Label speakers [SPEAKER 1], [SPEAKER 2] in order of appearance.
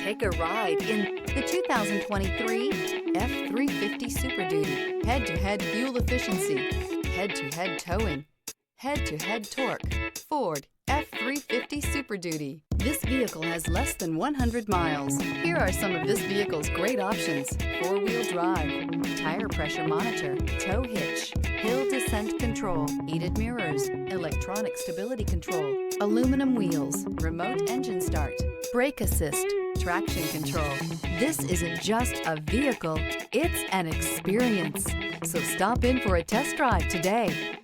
[SPEAKER 1] Take a ride in the 2023 F-350 Super Duty. Head-to-head fuel efficiency, head-to-head towing, head-to-head torque. Ford F-350 Super Duty. This vehicle has less than 100 miles. Here are some of this vehicle's great options: four-wheel drive, tire pressure monitor, tow hitch, hill descent control, heated mirrors, electronic stability control, aluminum wheels, remote engine start, brake assist, traction control. This isn't just a vehicle, it's an experience. So stop in for a test drive today.